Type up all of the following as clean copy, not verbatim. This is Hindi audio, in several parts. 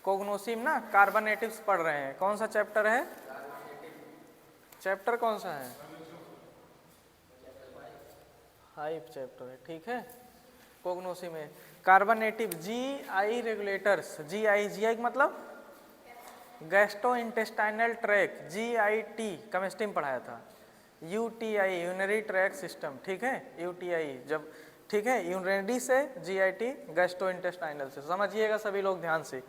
कोग्नोसिम ना कार्बोनेटिव्स पढ़ रहे हैं। कौन सा चैप्टर है? चैप्टर कौन सा है? 5 चैप्टर है, ठीक है। कोग्नोसिम में कार्बोनेटिव जीआई रेगुलेटर्स, जीआई मतलब gastrointestinal tract, GIT chemistry में पढ़ाया था। यूटीआई यूरिनरी ट्रैक सिस्टम, ठीक है, यूटीआई जब, ठीक है, यूरिनरी से जीआईटी गैस्ट्रो इंटेस्टाइनल से, समझिएगा सभी लोग ध्यान से।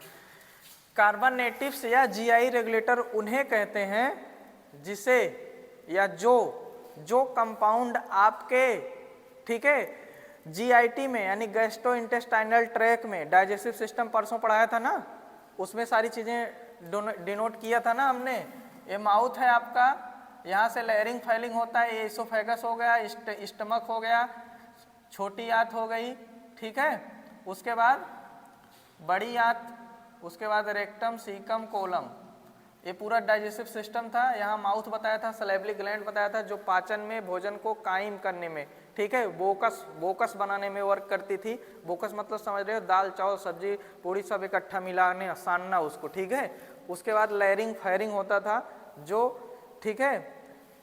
कार्बोनेटिव्स या जीआई रेगुलेटर उन्हें कहते हैं जिसे या जो कंपाउंड आपके, ठीक है, जीआईटी में यानी गैस्ट्रो इंटेस्टाइनल ट्रैक में, डाइजेस्टिव सिस्टम परसों पढ़ाया था ना, उसमें सारी चीजें डिनोट किया था ना हमने। ये माउथ है आपका, यहाँ से लेयरिंग फाइलिंग होता है, ये इसोफेगस हो गया, स्टमक हो गया, छोटी आंत हो गई, ठीक है, उसके बाद बड़ी आंत, उसके बाद रेक्टम, सीकम, कोलम, ये पूरा डाइजेस्टिव सिस्टम था। यहाँ माउथ बताया था, सलेवरी ग्लैंड बताया था जो पाचन में, भोजन को कायम करने में, ठीक है, बोकस बनाने में वर्क करती थी। बोकस मतलब समझ रहे हो, दाल चावल सब्जी पूरी सब इकट्ठा मिलाने, सानना उसको, ठीक है। उसके बाद लेयरिंग फायरिंग होता था जो, ठीक है,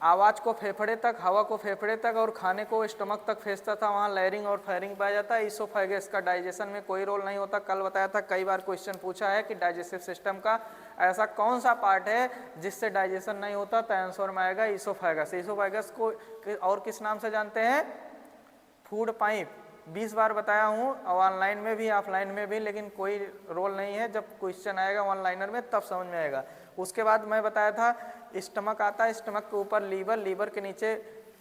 आवाज़ को फेफड़े तक, हवा को फेफड़े तक और खाने को स्टमक तक भेजता था, वहाँ लेयरिंग और फायरिंग पाया जाता है। इसोफेगस का डाइजेशन में कोई रोल नहीं होता, कल बताया था, कई बार क्वेश्चन पूछा है कि डाइजेस्टिव सिस्टम का ऐसा कौन सा पार्ट है जिससे डाइजेशन नहीं होता, तो आंसर में आएगा इसोफेगस। इसोफेगस को और किस नाम से जानते हैं? Food pipe. 20 बार बताया हूँ, ऑनलाइन में भी ऑफलाइन में भी, लेकिन कोई रोल नहीं है, जब क्वेश्चन आएगा ऑनलाइनर में तब समझ में आएगा। उसके बाद मैं बताया था स्टमक आता है, स्टमक के ऊपर लीवर, लीवर के नीचे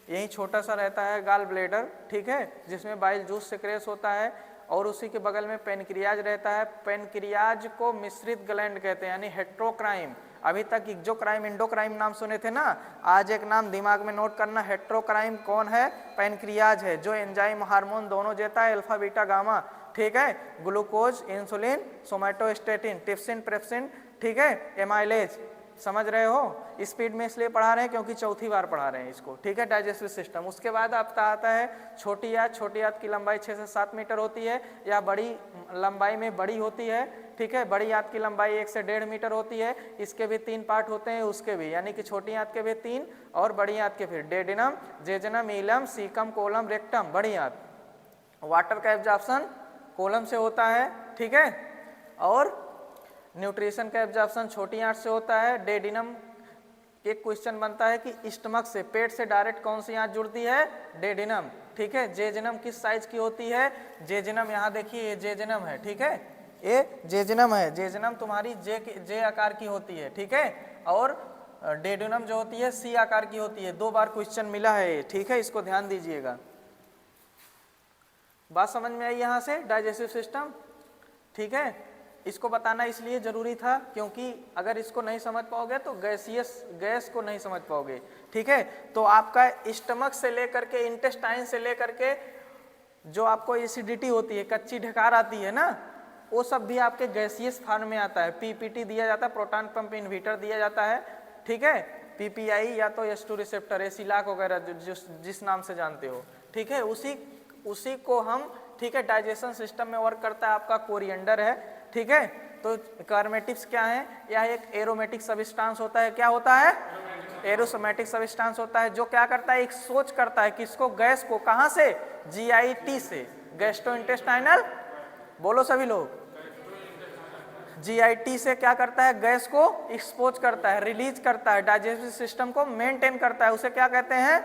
यही छोटा सा रहता है गाल ब्लेडर, ठीक है, जिसमें बाइल जूस सिक्रेट होता है, और उसी के बगल में पेनक्रियाज रहता है। पेनक्रियाज को मिश्रित ग्लैंड कहते हैं, यानी हेट्रोक्राइम। अभी तक एक्सोक्राइम, इंडोक्राइम नाम सुने थे ना, आज एक नाम दिमाग में नोट करना, हेट्रोक्राइम कौन है? पेनक्रियाज है, जो एंजाइम हार्मोन दोनों देता है, अल्फा बीटा गामा, ठीक है, ग्लूकोज, इंसुलिन, सोमैटोस्टेटिन, टिप्सिन, प्रेप्सिन, ठीक है, एमाइलेज। समझ रहे हो? स्पीड में इसलिए पढ़ा रहे हैं क्योंकि चौथी बार पढ़ा रहे हैं इसको, ठीक है, डाइजेस्टिव सिस्टम। उसके बाद आपका आता है छोटी आंत। छोटी आंत की लंबाई 6 से 7 मीटर होती है, या बड़ी लंबाई में बड़ी होती है, ठीक है, बड़ी आंत की लंबाई 1 से 1.5 मीटर होती है। इसके भी 3 पार्ट होते हैं, उसके भी, यानी कि छोटी आंत के भी 3 और बड़ी आंत के फिर डेडिनम, जेजनम, इलम, सीकम, कोलम, रेक्टम, बड़ी आंत। वाटर का एब्जॉर्प्शन कोलम से होता है, ठीक है, और न्यूट्रिशन का एब्जॉर्प्शन छोटी आंत से होता है। डेडिनम, एक क्वेश्चन बनता है कि स्टमक से, पेट से डायरेक्ट कौन सी आंत जुड़ती है? डेडिनम, ठीक है। जेजनम किस साइज की होती है? जेजनम यहाँ देखिए, ये जेजनम है, ठीक है, ये जेजनम है, जेजनम तुम्हारी जे आकार की होती है, ठीक है, और डेडिनम जो होती है सी आकार की होती है। 2 बार क्वेश्चन मिला है, ठीक है, इसको ध्यान दीजिएगा। बात समझ में आई यहाँ से? डाइजेस्टिव सिस्टम, ठीक है। इसको बताना इसलिए जरूरी था क्योंकि अगर इसको नहीं समझ पाओगे तो गैस को नहीं समझ पाओगे, ठीक है। तो आपका स्टमक से लेकर के, इंटेस्टाइन से लेकर के, जो आपको एसिडिटी होती है, कच्ची ढकार आती है ना, वो सब भी आपके गैसियस फॉर्म में आता है। पीपीटी दिया जाता है, प्रोटॉन पंप इन्वर्टर दिया जाता है, ठीक है, पीपीआई या तो S2 रिसेप्टर, एसिलाक वगैरह जिस नाम से जानते हो, ठीक है, उसी को हम, ठीक है, डाइजेशन सिस्टम में वर्क करता है। आपका कोरिएंडर है, ठीक है। तो कार्बोनेटिव्स क्या है? यह एक एरोमेटिक सब्सटेंस होता है। क्या होता है? एरोसोमेटिक सब्सटेंस होता है, जो क्या करता है, एक सोच करता है किसको? गैस को। कहां से? जीआईटी से, गैस्ट्रोइंटेस्टाइनल, बोलो सभी लोग। जीआईटी से क्या करता है? गैस को एक्सपोज करता है, रिलीज करता है, डाइजेस्टिव सिस्टम को मेंटेन करता है। उसे क्या कहते हैं?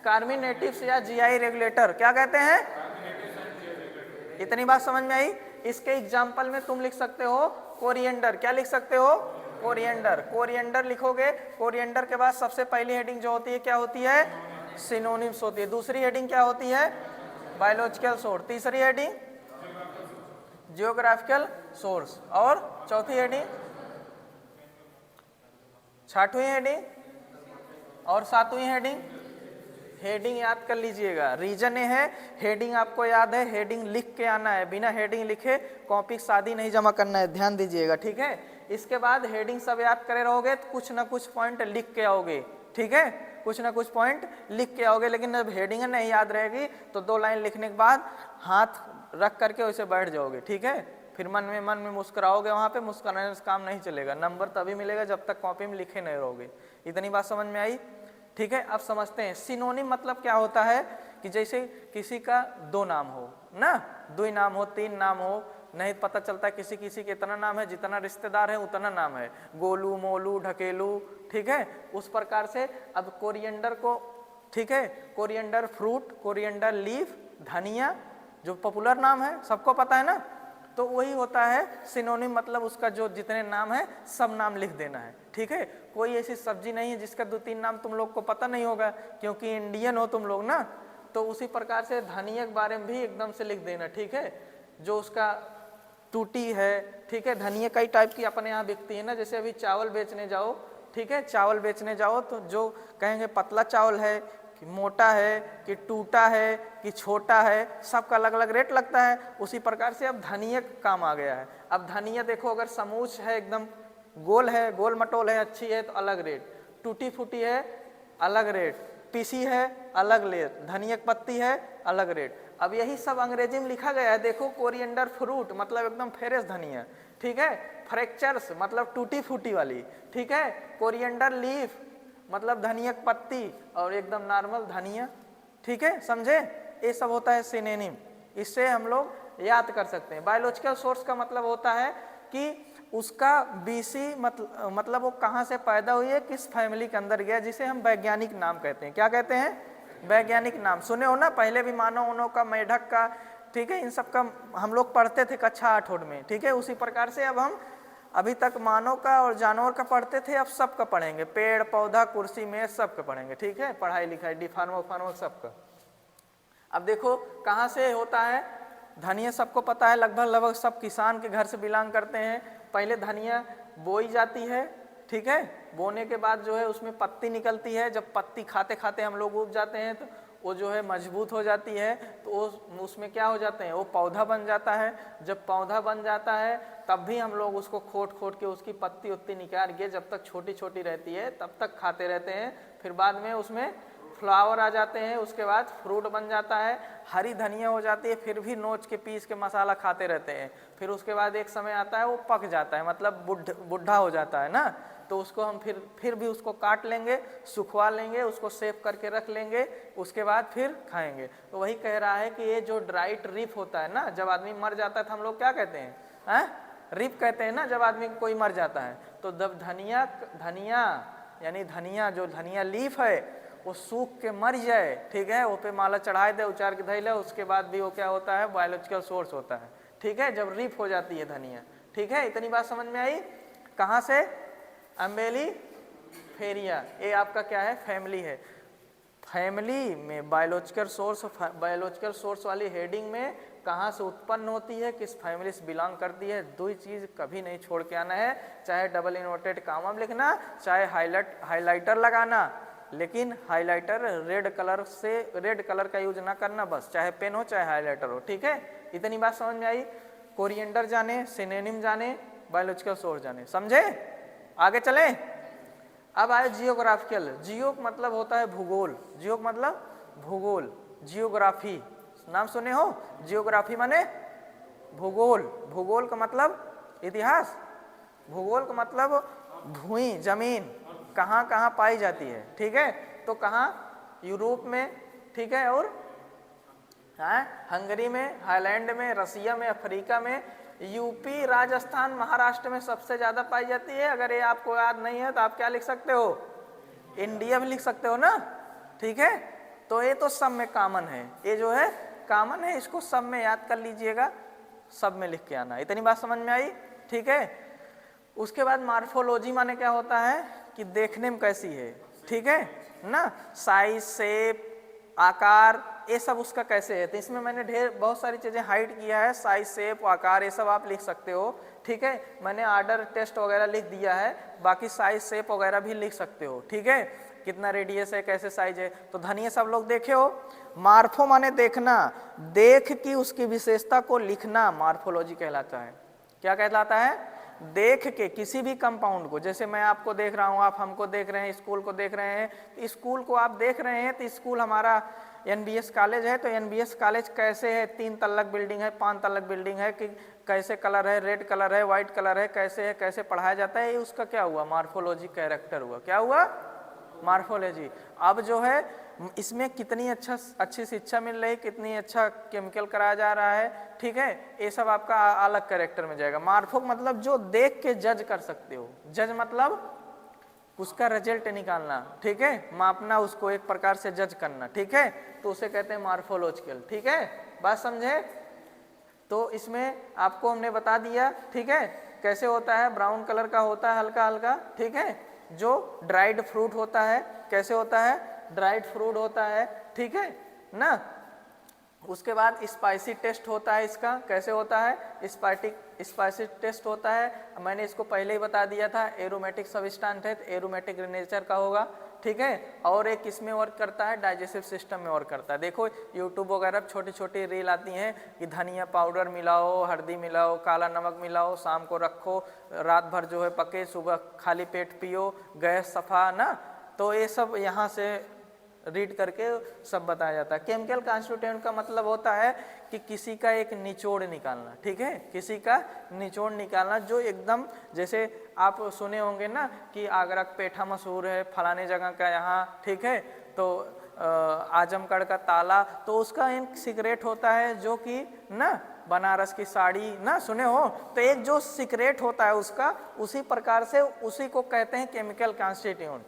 कार्बोनेटिव्स या जीआई रेगुलेटर। क्या कहते हैं? इतनी बात समझ में आई? इसके एग्जाम्पल में तुम लिख सकते हो कोरिएंडर। क्या लिख सकते हो? कोरिएंडर। कोरिएंडर लिखोगे, कोरिएंडर के बाद सबसे पहली हेडिंग जो होती है क्या होती है? सिनोनिम्स होती है। दूसरी हेडिंग क्या होती है? Biological source. तीसरी हेडिंग जियोग्राफिकल सोर्स, और चौथी हेडिंग, छठवीं हेडिंग, और सातवीं हेडिंग। हेडिंग याद कर लीजिएगा, रीजन ये है, हेडिंग आपको याद है, हेडिंग लिख के आना है, बिना हेडिंग लिखे कॉपी शादी नहीं जमा करना है, ध्यान दीजिएगा, ठीक है। इसके बाद हेडिंग सब याद करे रहोगे तो कुछ ना कुछ पॉइंट लिख के आओगे, ठीक है, कुछ ना कुछ पॉइंट लिख के आओगे। लेकिन जब हेडिंग नहीं याद रहेगी तो 2 लाइन लिखने के बाद हाथ रख करके वैसे बैठ जाओगे, ठीक है। फिर मन में मुस्कुराओगे, वहाँ पे मुस्कुराने से काम नहीं चलेगा, नंबर तभी मिलेगा जब तक कॉपी में लिखे नहीं रहोगे। इतनी बात समझ में आई? ठीक है, अब समझते हैं सिनोनिम मतलब क्या होता है कि जैसे किसी का दो नाम हो ना, दो नाम हो, तीन नाम हो, नहीं पता चलता किसी किसी के इतना नाम है, जितना रिश्तेदार है उतना नाम है, गोलू, मोलू, ढकेलू, ठीक है, उस प्रकार से। अब कोरिएंडर को, ठीक है, कोरिएंडर फ्रूट, कोरिएंडर लीफ, धनिया जो पॉपुलर नाम है सबको पता है ना, तो वही होता है सिनोनिम, मतलब उसका जो जितने नाम है सब नाम लिख देना है। ठीक है, कोई ऐसी सब्जी नहीं है जिसका दो तीन नाम तुम लोग को पता नहीं होगा, क्योंकि इंडियन हो तुम लोग ना, तो उसी प्रकार से धनिया के बारे में भी एकदम से लिख देना। ठीक है, जो उसका टूटी है, ठीक है, धनिया कई टाइप की अपने यहाँ बिकती है ना, जैसे अभी चावल बेचने जाओ, ठीक है, चावल बेचने जाओ तो जो कहेंगे पतला चावल है कि मोटा है कि टूटा है कि छोटा है, सबका अलग अलग रेट लगता है। उसी प्रकार से अब धनिया काम आ गया है। अब धनिया देखो, अगर समूच है, एकदम गोल है, गोल मटोल है, अच्छी है तो अलग रेट, टूटी फूटी है अलग रेट, पीसी है अलग रेट, धनिया की पत्ती है अलग रेट। अब यही सब अंग्रेजी में लिखा गया है, देखो कोरिएंडर फ्रूट मतलब एकदम फ्रेश धनिया, ठीक है, फ्रैक्चर्स मतलब टूटी फूटी वाली, ठीक है, कोरिएंडर लीफ मतलब धनिया की पत्ती और एकदम नॉर्मल धनिया। ठीक है, समझे? ये सब होता है सिनोनिम, इससे हम लोग याद कर सकते हैं। बायोलॉजिकल सोर्स का मतलब होता है कि उसका बीसी मतलब वो कहाँ से पैदा हुई है, किस फैमिली के अंदर गया, जिसे हम वैज्ञानिक नाम कहते हैं। क्या कहते हैं? वैज्ञानिक नाम। सुने हो ना, पहले भी मानव उनों का, मेढक का, ठीक है, इन सब का हम लोग पढ़ते थे कक्षा 8 में। ठीक है, उसी प्रकार से अब हम अभी तक मानव का और जानवर का पढ़ते थे, अब सबका पढ़ेंगे, पेड़ पौधा कुर्सी मेज सबका पढ़ेंगे। ठीक है, पढ़ाई लिखाई डी फार्मा सबका। अब देखो कहाँ से होता है धनिया, सबको पता है, लगभग सब किसान के घर से बिलोंग करते हैं। पहले धनिया बोई जाती है, ठीक है, बोने के बाद जो है उसमें पत्ती निकलती है, जब पत्ती खाते खाते हम लोग उग जाते हैं तो वो जो है मजबूत हो जाती है, तो उसमें क्या हो जाते हैं, वो पौधा बन जाता है। जब पौधा बन जाता है तब भी हम लोग उसको खोट खोट के उसकी पत्ती उत्ती निकाल के, जब तक छोटी छोटी रहती है तब तक खाते रहते हैं। फिर बाद में उसमें फ्लावर आ जाते हैं, उसके बाद फ्रूट बन जाता है, हरी धनिया हो जाती है, फिर भी नोच के पीस के मसाला खाते रहते हैं। फिर उसके बाद एक समय आता है वो पक जाता है, मतलब बुढ़ा हो जाता है ना, तो उसको हम फिर भी उसको काट लेंगे, सुखवा लेंगे, उसको सेव करके रख लेंगे, उसके बाद फिर खाएंगे। तो वही कह रहा है कि ये जो ड्राइड रिप होता है ना, जब आदमी मर जाता है तो हम लोग क्या कहते हैं, रिप कहते हैं ना, जब आदमी कोई मर जाता है। तो जब धनिया यानी धनिया, जो धनिया लीफ है वो सूख के मर जाए, ठीक है, वो पे माला चढ़ाए दे, उचार के धैले, उसके बाद भी वो क्या होता है, बायोलॉजिकल सोर्स होता है। ठीक है, जब रिप हो जाती है धनिया। ठीक है, इतनी बात समझ में आई? कहाँ से? अम्बेली फेरिया, ये आपका क्या है, फैमिली है। फैमिली में बायोलॉजिकल सोर्स वाली हेडिंग में कहाँ से उत्पन्न होती है, किस फैमिली से बिलोंग करती है, दो ही चीज़ कभी नहीं छोड़ के आना है, चाहे डबल इन्वर्टेड कामा में लिखना, चाहे हाइलाइटर लगाना, लेकिन हाइलाइटर रेड कलर का यूज ना करना, बस चाहे पेन हो चाहे हाइलाइटर हो। ठीक है, इतनी बात समझ में आई? कोरिएंडर जाने, सिनोनिम जाने, बायोलॉजिकल सोर्स जाने, समझे? आगे चलें। अब आए जियोग्राफिकल। जियो मतलब होता है भूगोल, जियो मतलब भूगोल, जियोग्राफी नाम सुने हो? जियोग्राफी माने भूगोल, भूगोल का मतलब इतिहास, भूगोल का मतलब भूमि, जमीन कहाँ कहाँ पाई जाती है। ठीक है, तो कहाँ? यूरोप में, ठीक है, और हंगरी में, हाईलैंड में, रसिया में, अफ्रीका में, यूपी, राजस्थान, महाराष्ट्र में सबसे ज़्यादा पाई जाती है। अगर ये आपको याद नहीं है तो आप क्या लिख सकते हो, इंडिया भी लिख सकते हो ना। ठीक है, तो ये तो सब में कॉमन है, ये जो है कॉमन है, इसको सब में याद कर लीजिएगा, सब में लिख के आना। इतनी बात समझ में आई? ठीक है, उसके बाद मार्फोलॉजी माने क्या होता है कि देखने में कैसी है, ठीक है ना, साइज, शेप, आकार, ये सब उसका कैसे है। तो इसमें मैंने बहुत सारी चीज़ें हाइड किया है, साइज, शेप, आकार, ये सब आप लिख सकते हो। ठीक है, मैंने आर्डर, टेस्ट वगैरह लिख दिया है, बाकी साइज, शेप वगैरह भी लिख सकते हो। ठीक है, कितना रेडियस है, कैसे साइज है। तो धनिया सब लोग देखे हो। मार्फो माने देखना, देख की उसकी विशेषता को लिखना मार्फोलॉजी कहलाता है। क्या कहलाता है? देख के किसी भी कंपाउंड को, जैसे मैं आपको देख रहा हूँ, आप हमको देख रहे हैं, स्कूल को देख रहे हैं, तो स्कूल को आप देख रहे हैं तो स्कूल हमारा एनबीएस कॉलेज है तो एनबीएस कॉलेज कैसे है, 3 तल्लक बिल्डिंग है, 5 तल्लक बिल्डिंग है, कि कैसे कलर है, रेड कलर है, वाइट कलर है, कैसे पढ़ाया जाता है, ये उसका क्या हुआ, मार्फोलॉजी कैरेक्टर हुआ। क्या हुआ, मार्फोलॉजी। अब जो है इसमें कितनी अच्छी शिक्षा मिल रही, कितनी अच्छा केमिकल कराया जा रहा है, ठीक है, ये सब आपका अलग कैरेक्टर में जाएगा। मार्फो मतलब जो देख के जज कर सकते हो, जज मतलब उसका रिजल्ट निकालना, ठीक है, मापना, उसको एक प्रकार से जज करना, ठीक है, तो उसे कहते हैं मार्फोलॉजिकल, ठीक है, बात समझे। तो इसमें आपको हमने बता दिया, ठीक है, कैसे होता है, ब्राउन कलर का होता है हल्का हल्का, ठीक है, जो ड्राइड फ्रूट होता है, कैसे होता है, ड्राइड फ्रूट होता है, ठीक है ना। उसके बाद स्पाइसी टेस्ट होता है इसका, कैसे होता है, स्पाइसी टेस्ट होता है, मैंने इसको पहले ही बता दिया था, एरोमेटिक सब्सटेंस है, एरोमेटिक नेचर का होगा, ठीक है। और एक इसमें वर्क करता है, डाइजेस्टिव सिस्टम में वर्क करता है। देखो यूट्यूब वगैरह छोटी छोटी रील आती हैं कि धनिया पाउडर मिलाओ, हल्दी मिलाओ, काला नमक मिलाओ, शाम को रखो, रात भर जो है पके, सुबह खाली पेट पियो, गैस सफा ना। तो ये सब यहाँ से रीड करके सब बताया जाता है। केमिकल कॉन्स्टिट्यूएंट का मतलब होता है कि किसी का एक निचोड़ निकालना, ठीक है, किसी का निचोड़ निकालना, जो एकदम, जैसे आप सुने होंगे ना कि आगरा का पेठा मशहूर है, फलाने जगह का यहाँ, ठीक है, तो आजमगढ़ का ताला, तो उसका एक सीक्रेट होता है जो कि ना बनारस की साड़ी ना सुने हो, तो एक जो सीक्रेट होता है उसका, उसी प्रकार से उसी को कहते हैं केमिकल कॉन्स्टिट्यूएंट,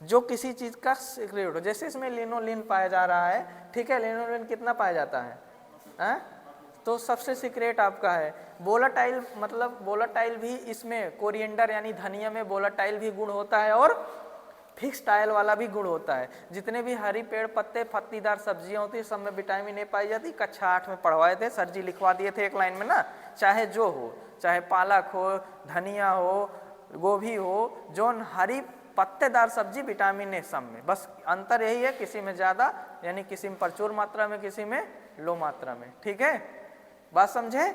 जो किसी चीज का सीक्रेट हो। जैसे इसमें लिनोलिन पाया जा रहा है, ठीक है, लिनोलिन कितना पाया जाता है, तो सबसे सीक्रेट आपका है। वोलेटाइल मतलब वोलेटाइल भी इसमें, कोरिएंडर यानी धनिया में वोलेटाइल भी गुण होता है और फिक्स्ड आयल वाला भी गुण होता है। जितने भी हरी पेड़ पत्ते पत्तीदार सब्जियां होती है सब में विटामिन ए पाई जाती। कक्षा 8 में पढ़वाए थे सर जी, लिखवा दिए थे एक लाइन में ना, चाहे जो हो, चाहे पालक हो, धनिया हो, गोभी हो, जो हरी पत्तेदार सब्जी विटामिन ए सब में, बस अंतर यही है, किसी में ज्यादा यानी किसी में प्रचुर मात्रा में, किसी में लो मात्रा में, ठीक है, बात समझे।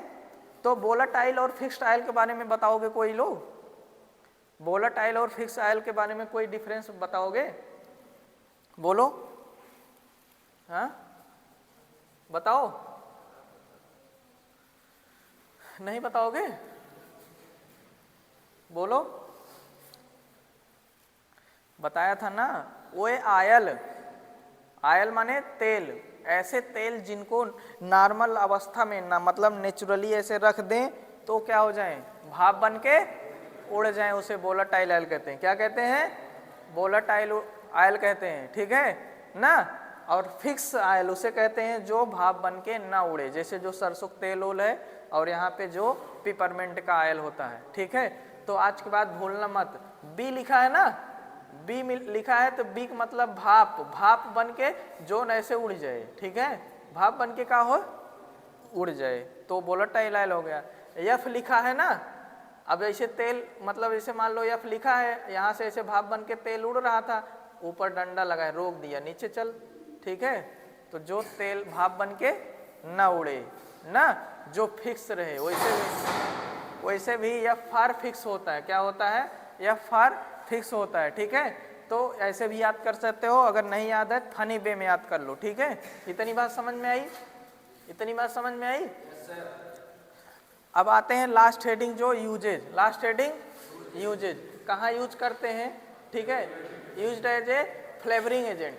तो वोलेटाइल और फिक्स्ड आयल के बारे में बताओगे कोई लोग, वोलेटाइल और फिक्स्ड आयल के बारे में कोई डिफरेंस बताओगे, बोलो, हाँ बताओ, नहीं बताओगे, बोलो, बताया था ना, वो आयल, आयल माने तेल, ऐसे तेल जिनको नॉर्मल अवस्था में ना, मतलब नेचुरली ऐसे रख दें तो क्या हो जाए, भाप बन के उड़ जाए, उसे वोलेटाइल आयल कहते हैं। क्या कहते हैं, वोलेटाइल आयल कहते हैं, ठीक है ना। और फिक्स आयल उसे कहते हैं जो भाप बन के ना उड़े, जैसे जो सरसों तेल ओल है, और यहाँ पे जो पिपरमेंट का आयल होता है, ठीक है। तो आज के बाद भूलना मत, बी लिखा है ना, बी लिखा है तो बी का मतलब भाप, भाप बन के जो ऐसे उड़ जाए, ठीक है, भाप बन के क्या हो, उड़ जाए, तो वोलेटाइल आयल हो गया। एफ लिखा है ना, अब ऐसे तेल मतलब ऐसे मान लो एफ लिखा है, यहाँ से ऐसे भाप बन के तेल उड़ रहा था, ऊपर डंडा लगाए रोक दिया, नीचे चल, ठीक है, तो जो तेल भाप बन के ना उड़े ना, जो फिक्स रहे, वैसे भी एफ फॉर फिक्स होता है। क्या होता है, एफ फॉर फिक्स होता है, ठीक है। तो ऐसे भी याद कर सकते हो, अगर नहीं याद है फनी वे में याद कर लो, ठीक है। इतनी बात समझ में आई, इतनी बात समझ में आई। अब आते हैं लास्ट हेडिंग जो यूजेज, लास्ट हेडिंग यूजेज, कहाँ यूज करते हैं, ठीक है, used as a flavouring agent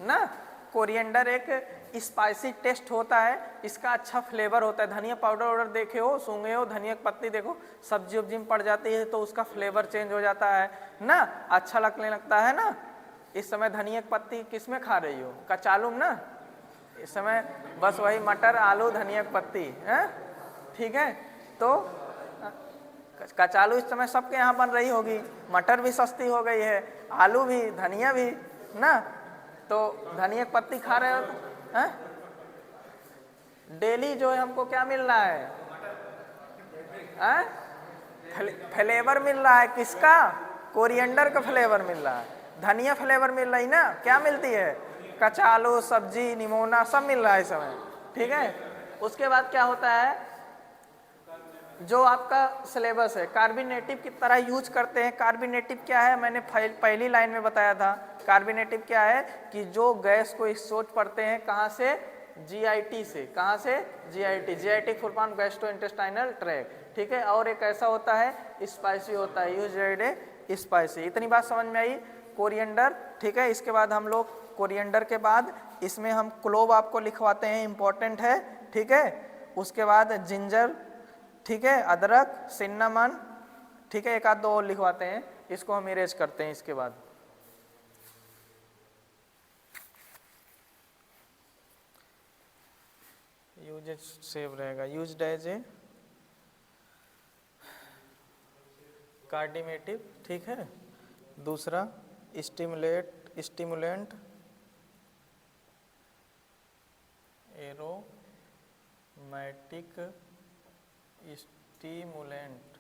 ना। कोरिएंडर एक स्पाइसी टेस्ट होता है, इसका अच्छा फ्लेवर होता है। धनिया पाउडर ऑर्डर देखे हो, सूंघे हो, धनिया की पत्ती देखो सब्जी उब्जी में पड़ जाती है तो उसका फ्लेवर चेंज हो जाता है ना, अच्छा लगने लगता है ना। इस समय धनिया की पत्ती किस में खा रही हो, कचालू में ना, इस समय बस वही मटर आलू धनिया की पत्ती है, ठीक है। तो कचालू इस समय सबके यहाँ बन रही होगी, मटर भी सस्ती हो गई है, आलू भी, धनिया भी ना, तो धनिया की पत्ती खा रहे हो हैं? डेली जो है हमको क्या मिल रहा है, फ्लेवर मिल रहा है, किसका, कोरिएंडर का फ्लेवर मिल रहा है, धनिया फ्लेवर मिल रही ना, क्या मिलती है, कचालू, सब्जी, निमोना सब मिल रहा है इस समय, ठीक है। उसके बाद क्या होता है, जो आपका सिलेबस है कार्बोनेटिव की तरह यूज करते हैं। कार्बोनेटिव क्या है, मैंने पहली लाइन में बताया था, कार्बोनेटिव क्या है कि जो गैस को एक्सपोज करते हैं कहाँ से, GIT से, कहाँ से, GIT full form gastrointestinal tract, ठीक है। और एक ऐसा होता है स्पाइसी होता है, यूज्ड स्पाइसी। इतनी बात समझ में आई। कोरिएंडर, ठीक है। इसके बाद हम लोग कोरिएंडर के बाद इसमें हम क्लोव आपको लिखवाते हैं, इंपॉर्टेंट है, ठीक है। उसके बाद जिंजर, ठीक है, अदरक, सिन्नामन, ठीक है, एक आध दो और लिखवाते हैं, इसको हम इरेज करते हैं। इसके बाद यूजेज सेव रहेगा, यूज्ड एज ए कार्डिमेटिव, ठीक है। दूसरा stimulant, aromatic stimulant,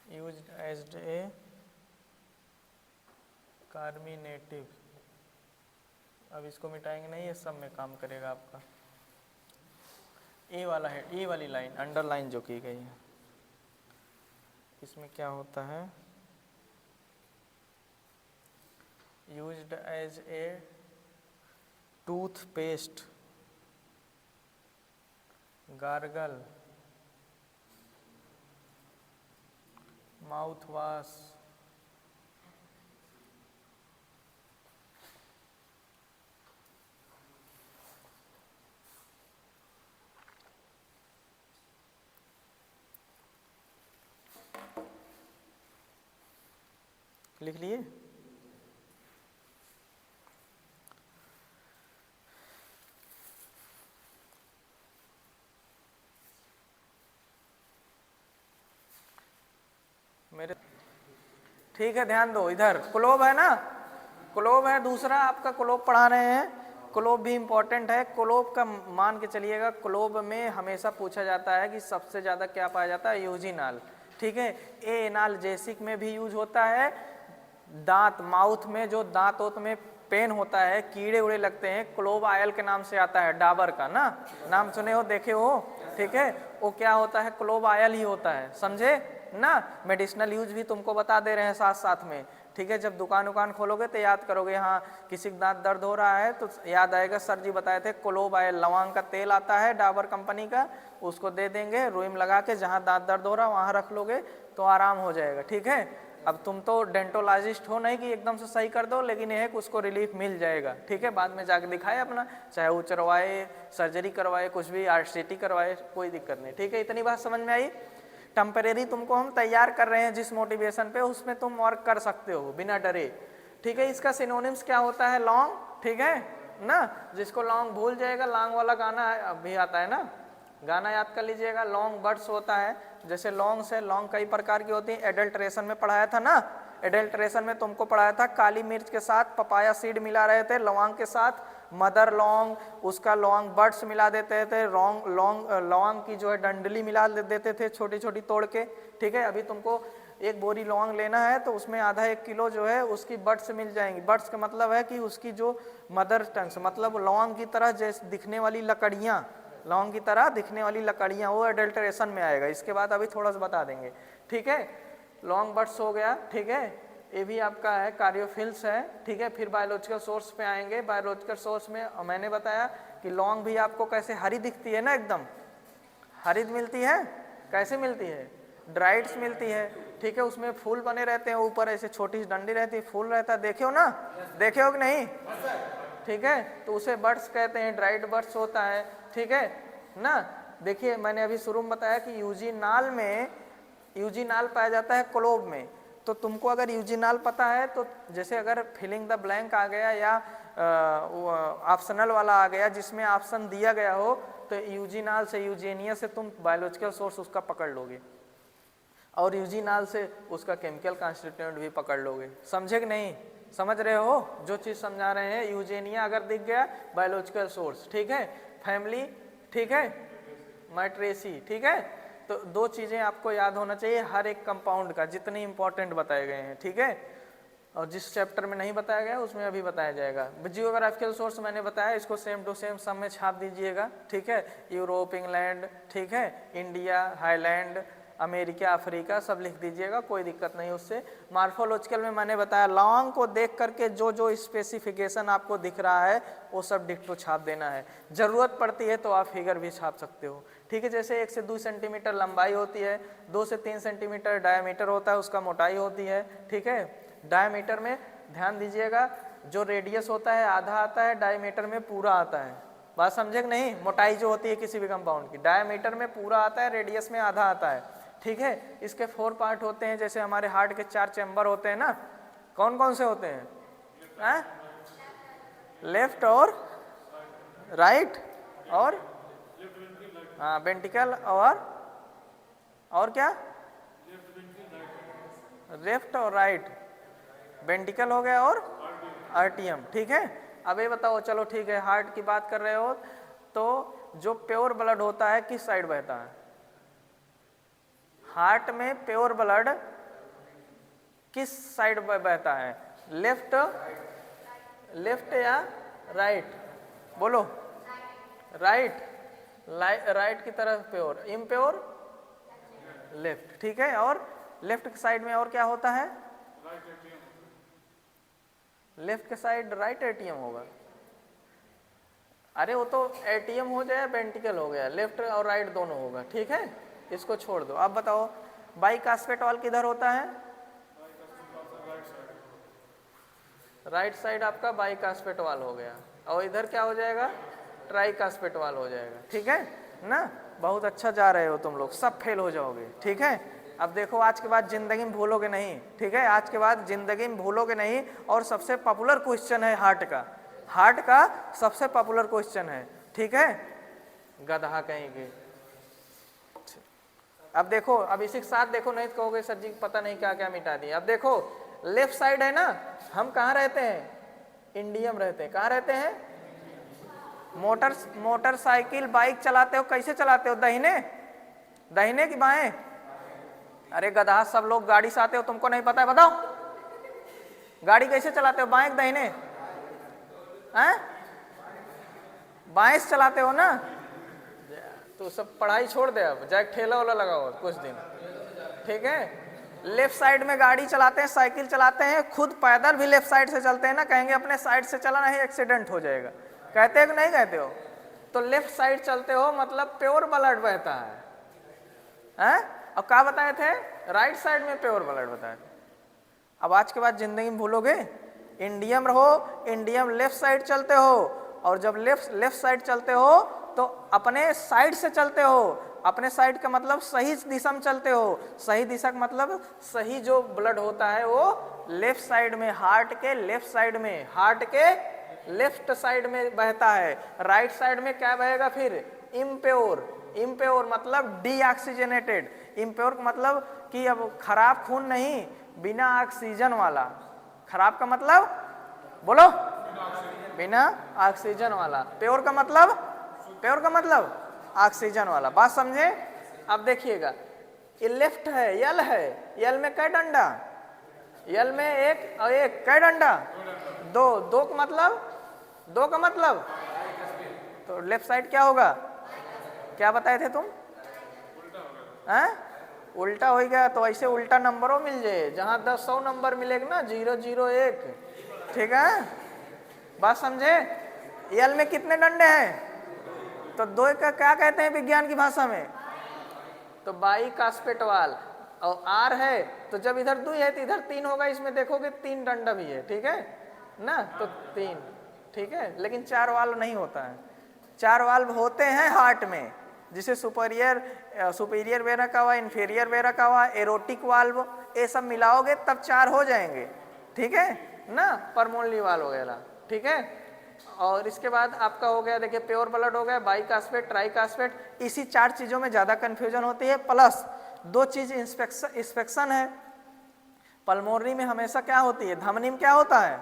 used as a carminative. अब इसको मिटाएंगे नहीं, ये सब में काम करेगा आपका। ए वाला है, ए वाली लाइन अंडरलाइन जो की गई है, इसमें क्या होता है, used as a toothpaste, gargle, mouthwash, लिख लिए। मेरे ठीक है, ध्यान दो, इधर क्लोव है ना, क्लोव है। दूसरा आपका क्लोव पढ़ा रहे हैं, क्लोव भी इंपॉर्टेंट है। क्लोव का मान के चलिएगा, क्लोव में हमेशा पूछा जाता है कि सबसे ज़्यादा क्या पाया जाता है, यूजिनाल, ठीक है। ए एनाल्जेसिक में भी यूज होता है। दांत, माउथ में जो दांत ओत में पेन होता है, कीड़े उड़े लगते हैं, क्लोव ऑयल के नाम से आता है, डाबर का ना, नाम सुने हो, देखे हो, ठीक है। वो क्या होता है, क्लोव ऑयल ही होता है, समझे ना। मेडिसिनल यूज भी तुमको बता दे रहे हैं साथ साथ में, ठीक है। जब दुकान उकान खोलोगे तो याद करोगे, हाँ किसी का दांत दर्द हो रहा है तो याद आएगा सर जी बताए थे क्लोव ऑयल, लौंग का तेल आता है डाबर कंपनी का, उसको दे देंगे, रुई लगा के जहाँ दांत दर्द हो रहा है वहाँ रख लोगे तो आराम हो जाएगा, ठीक है। अब तुम तो डेंटोलॉजिस्ट हो नहीं कि एकदम से सही कर दो, लेकिन यह है कि उसको रिलीफ मिल जाएगा, ठीक है। बाद में जाके दिखाए अपना, चाहे वो चरवाए, सर्जरी करवाए, कुछ भी RCT करवाए, कोई दिक्कत नहीं, ठीक है। इतनी बात समझ में आई। टेम्परेरी तुमको हम तैयार कर रहे हैं जिस मोटिवेशन पे, उसमें तुम वर्क कर सकते हो बिना डरे, ठीक है। इसका सिनोनिम्स क्या होता है, लॉन्ग, ठीक है ना। जिसको लॉन्ग भूल जाएगा, लॉन्ग वाला गाना भी आता है ना, गाना याद कर लीजिएगा। लॉन्ग बर्ड्स होता है, जैसे लॉन्ग से, लॉन्ग कई प्रकार की होती है, एडल्ट्रेशन में पढ़ाया था ना, एडल्ट्रेशन में तुमको पढ़ाया था काली मिर्च के साथ पपाया सीड मिला रहे थे, लौंग के साथ मदर लौंग, उसका लौंग बर्ड्स मिला देते थे, लौंग की जो है डंडली मिला देते थे छोटी छोटी तोड़ के, ठीक है। अभी तुमको एक बोरी लौंग लेना है तो उसमें आधा 1 किलो जो है उसकी बड्स मिल जाएंगी। बड्स का मतलब है कि उसकी जो मदर टंग्स, मतलब लौंग की तरह जैसे दिखने वाली लकड़ियाँ, लौंग की तरह दिखने वाली लकड़ियाँ, वो एडल्ट्रेशन में आएगा। इसके बाद अभी थोड़ा सा बता देंगे, ठीक है। लॉन्ग बर्ड्स हो गया, ठीक है। ये भी आपका है, कार्योफिल्स है, ठीक है। फिर बायोलॉजिकल सोर्स पे आएंगे। बायोलॉजिकल सोर्स में मैंने बताया कि लौंग भी आपको कैसे हरी दिखती है ना, एकदम हरी मिलती है, कैसे मिलती है, ड्राइड्स मिलती है, ठीक है। उसमें फूल बने रहते हैं, ऊपर ऐसे छोटी सी डंडी रहती है, फूल रहता है, देखे हो ना, देखे हो कि नहीं, ठीक है। तो उसे बर्ड्स कहते हैं, ड्राइड बर्ड्स होता है, ठीक है ना। देखिए मैंने अभी शुरू में बताया कि यूजिनाल में, यूजिनाल पाया जाता है क्लोव में। तो तुमको अगर यूजिनाल पता है तो जैसे अगर फिलिंग द ब्लैंक आ गया या ऑप्शनल वाला आ गया जिसमें ऑप्शन दिया गया हो, तो यूजिनाल से, यूजेनिया से तुम बायोलॉजिकल सोर्स उसका पकड़ लोगे, और यूजिनाल से उसका केमिकल कॉन्स्टिट्यूएंट भी पकड़ लोगे। समझे कि नहीं, समझ रहे हो जो चीज़ समझा रहे हैं। यूजेनिया अगर दिख गया, बायोलॉजिकल सोर्स, ठीक है। फैमिली, ठीक है, मैट्रेसी, ठीक है। तो 2 चीज़ें आपको याद होना चाहिए हर एक कंपाउंड का, जितने इंपॉर्टेंट बताए गए हैं, ठीक है। और जिस चैप्टर में नहीं बताया गया उसमें अभी बताया जाएगा। जियोग्राफिकल सोर्स मैंने बताया, इसको सेम टू सेम सब में छाप दीजिएगा, ठीक है। यूरोप, इंग्लैंड, ठीक है, इंडिया, हाईलैंड, अमेरिका, अफ्रीका सब लिख दीजिएगा, कोई दिक्कत नहीं उससे। मार्फोलॉजिकल में मैंने बताया लॉन्ग को देख करके जो जो स्पेसिफिकेशन आपको दिख रहा है वो सब डिक्टो छाप देना है। ज़रूरत पड़ती है तो आप फिगर भी छाप सकते हो, ठीक है। जैसे 1 से 2 सेंटीमीटर लंबाई होती है, 2 से 3 सेंटीमीटर डायमीटर होता है, उसका मोटाई होती है, ठीक है। डायमीटर में ध्यान दीजिएगा, जो रेडियस होता है आधा आता है, डायमीटर में पूरा आता है। बात समझे कि नहीं? मोटाई जो होती है किसी भी कंपाउंड की, डायमीटर में पूरा आता है, रेडियस में आधा आता है, ठीक है। इसके 4 पार्ट होते हैं, जैसे हमारे हार्ट के 4 चैम्बर होते हैं ना, कौन कौन से होते हैं? लेफ्ट और राइट और हाँ वेंट्रिकल और क्या? लेफ्ट और राइट, वेंट्रिकल हो गया और आर्टियम, ठीक है। अब ये बताओ, चलो ठीक है, हार्ट की बात कर रहे हो तो जो प्योर ब्लड होता है किस साइड बहता है? हार्ट में प्योर ब्लड किस साइड बहता है? लेफ्ट या राइट? बोलो। राइट, राइट की तरफ प्योर, इम्प्योर लेफ्ट, ठीक है। और लेफ्ट की साइड में और क्या होता है? लेफ्ट के साइड राइट एटीएम होगा। अरे वो तो एटीएम हो जाए, वेंट्रिकल हो गया, लेफ्ट और राइट दोनों होगा, ठीक है। इसको छोड़ दो। अब बताओ बाइकास्पेट वाल्व किधर होता है? राइट साइड आपका बाइकास्पेट वाल्व हो गया, और इधर क्या हो जाएगा? ट्राइकास्पेट वाल्व हो जाएगा, ठीक है ना। बहुत अच्छा जा रहे हो तुम लोग, सब फेल हो जाओगे, ठीक है। अब देखो आज के बाद जिंदगी में भूलोगे नहीं, ठीक है। आज के बाद जिंदगी में भूलोगे नहीं। और सबसे पॉपुलर क्वेश्चन है हार्ट का सबसे पॉपुलर क्वेश्चन है, ठीक है। गधा कहेंगे। अब देखो, अब इसी के साथ देखो, नहीं तो कहोगे सर जी पता नहीं क्या क्या मिटा दिए। अब देखो लेफ्ट साइड है ना, हम कहाँ रहते हैं? इंडियम रहते हैं। कहाँ रहते हैं? मोटरसाइकिल बाइक चलाते हो कैसे चलाते हो? दाहिने कि बाएं? अरे गधा, सब लोग गाड़ी से आते हो, तुमको नहीं पता है? बताओ गाड़ी कैसे चलाते हो, बाएं दाहिने? हैं? बाएं से चलाते हो ना। तो सब पढ़ाई छोड़ दे, अब जाके ठेला वाला लगाओ कुछ दिन, ठीक है। लेफ्ट साइड में गाड़ी चलाते हैं, साइकिल चलाते हैं, खुद पैदल भी लेफ्ट साइड से चलते हैं ना, कहेंगे अपने साइड से चला नहीं एक्सीडेंट हो जाएगा, कहते हो कि नहीं कहते हो? तो लेफ्ट साइड चलते हो मतलब प्योर ब्लड बहता है। और क्या बताए थे? राइट साइड में प्योर ब्लड बताए थे। अब आज के बाद जिंदगी में भूलोगे? इंडियम रहो, इंडियम लेफ्ट साइड चलते हो, और जब लेफ्ट साइड चलते हो तो अपने साइड से चलते हो। अपने साइड का मतलब सही दिशा में चलते हो। सही दिशा का मतलब सही जो ब्लड होता है वो लेफ्ट साइड में, हार्ट के लेफ्ट साइड में, हार्ट के लेफ्ट साइड में बहता है। राइट साइड में क्या बहेगा फिर? इम्प्योर मतलब डीऑक्सीजनेटेड। इम्प्योर मतलब कि अब खराब खून नहीं, बिना ऑक्सीजन वाला। खराब का मतलब बोलो? बिना ऑक्सीजन वाला। प्योर का मतलब ऑक्सीजन वाला। बात समझे? अब देखिएगा, ये लेफ्ट है, यल है, यल में कै डंडा? यल में एक और एक, कै डंडा? दो का मतलब तो लेफ्ट साइड क्या होगा? क्या बताए थे तुम? उल्टा हो गया। तो ऐसे उल्टा नंबरों मिल जाए, जहां 100 नंबर मिलेगा ना, 001, ठीक है। बात समझे? यल में कितने डंडे हैं? तो 2 का क्या कहते हैं विज्ञान की भाषा में? तो बाइकास्पेट वाल्व। और आर है तो जब इधर 2 है तो इधर 3 होगा। इसमें देखोगे 3 डंडा भी है, ठीक है ना। तो 3, ठीक है। लेकिन 4 वाल्व नहीं होता है। 4 वाल्व होते हैं हार्ट में, जिसे सुपीरियर वेना कवा, इंफीरियर वेना कवा, एरोटिक वाल्व, ये सब मिलाओगे तब 4 हो जाएंगे, ठीक है ना। परमोनली वाल्व वगैरह, ठीक है। और इसके बाद आपका हो गया, देखिए प्योर ब्लड हो गया, बाइकास्पेट, ट्राइकास्पेट। इसी 4 चीज़ों में ज़्यादा कन्फ्यूजन होती है। प्लस 2 चीज़ इंस्पेक्शन है। पल्मोनरी में हमेशा क्या होती है? धमनी में क्या होता है?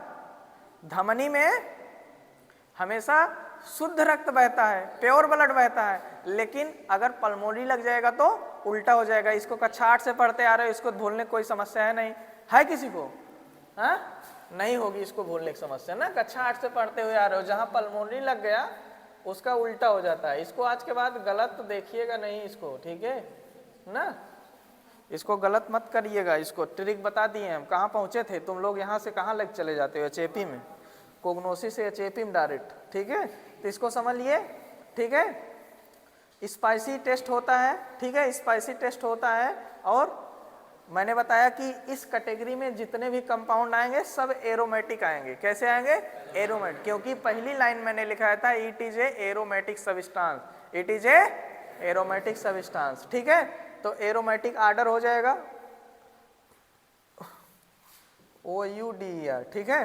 धमनी में हमेशा शुद्ध रक्त बहता है, प्योर ब्लड बहता है। लेकिन अगर पल्मोनरी लग जाएगा तो उल्टा हो जाएगा। इसको कक्षा 8 से पढ़ते आ रहे हो, इसको भूलने कोई समस्या है नहीं है किसी को? नहीं होगी इसको भूलने की समस्या ना। कक्षा 8 से पढ़ते हुए आ रहे हो, जहां पल्मोनरी लग गया उसका उल्टा हो जाता है। इसको आज के बाद गलत देखिएगा नहीं इसको, ठीक है ना। इसको गलत मत करिएगा, इसको ट्रिक बता दिए हम। कहाँ पहुँचे थे तुम लोग, यहाँ से कहाँ लग चले जाते हो, एचएपी में, कोग्नोसिस से एचएपी में डायरेक्ट, ठीक है। तो इसको समझ लिए, ठीक है। स्पाइसी टेस्ट होता है, ठीक है, स्पाइसी टेस्ट होता है। और मैंने बताया कि इस कैटेगरी में जितने भी कंपाउंड आएंगे सब एरोमेटिक आएंगे। कैसे आएंगे? एरोमेटिक, क्योंकि पहली लाइन मैंने लिखा था it is a aromatic substance, it is a aromatic substance, ठीक है। तो एरोमेटिक आर्डर हो जाएगा OUDER, ठीक है।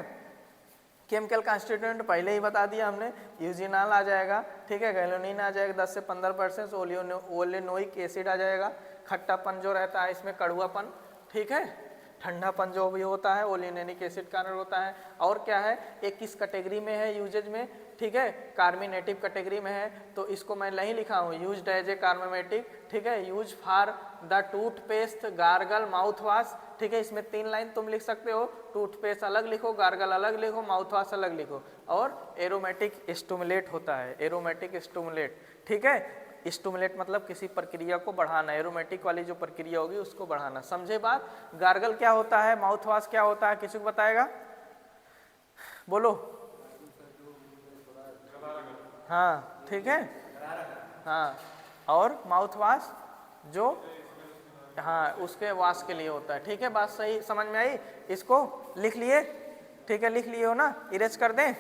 केमिकल कॉन्स्टिट्यूएंट पहले ही बता दिया हमने, यूजिनॉल आ जाएगा, ठीक है, गैलोनिन आ जाएगा 10 से 15%, ओलेनोइक एसिड आ जाएगा, खट्टापन जो रहता है इसमें, कड़वापन, ठीक है, ठंडापन जो भी होता है ओलिनेनिक एसिड कारण होता है। और क्या है, एक किस कैटेगरी में है यूजेज में, ठीक है, कार्मिनेटिव कैटेगरी में है, तो इसको मैं नहीं लिखा हूँ, यूज्ड एज ए कार्मेमेटिक, ठीक है, use for the toothpaste, gargle, mouth wash, ठीक है। इसमें 3 लाइन तुम लिख सकते हो, टूथपेस्ट अलग लिखो, गार्गल अलग लिखो, माउथ वॉश अलग लिखो। और एरोमेटिक स्टिमुलेट होता है, एरोमेटिक स्टिमुलेट, ठीक है। स्टिमुलेट मतलब किसी प्रक्रिया को बढ़ाना, एरोमेटिक वाली जो प्रक्रिया होगी उसको बढ़ाना, समझे बात। गार्गल क्या होता है, माउथ वॉश क्या होता है, किसी को बताएगा, बोलो। हाँ ठीक है, हाँ। और माउथ वॉश जो, हाँ, उसके वॉश के लिए होता है, ठीक है। बात सही समझ में आई, इसको लिख लिए, ठीक है, लिख लिए हो ना, इरेज कर दें।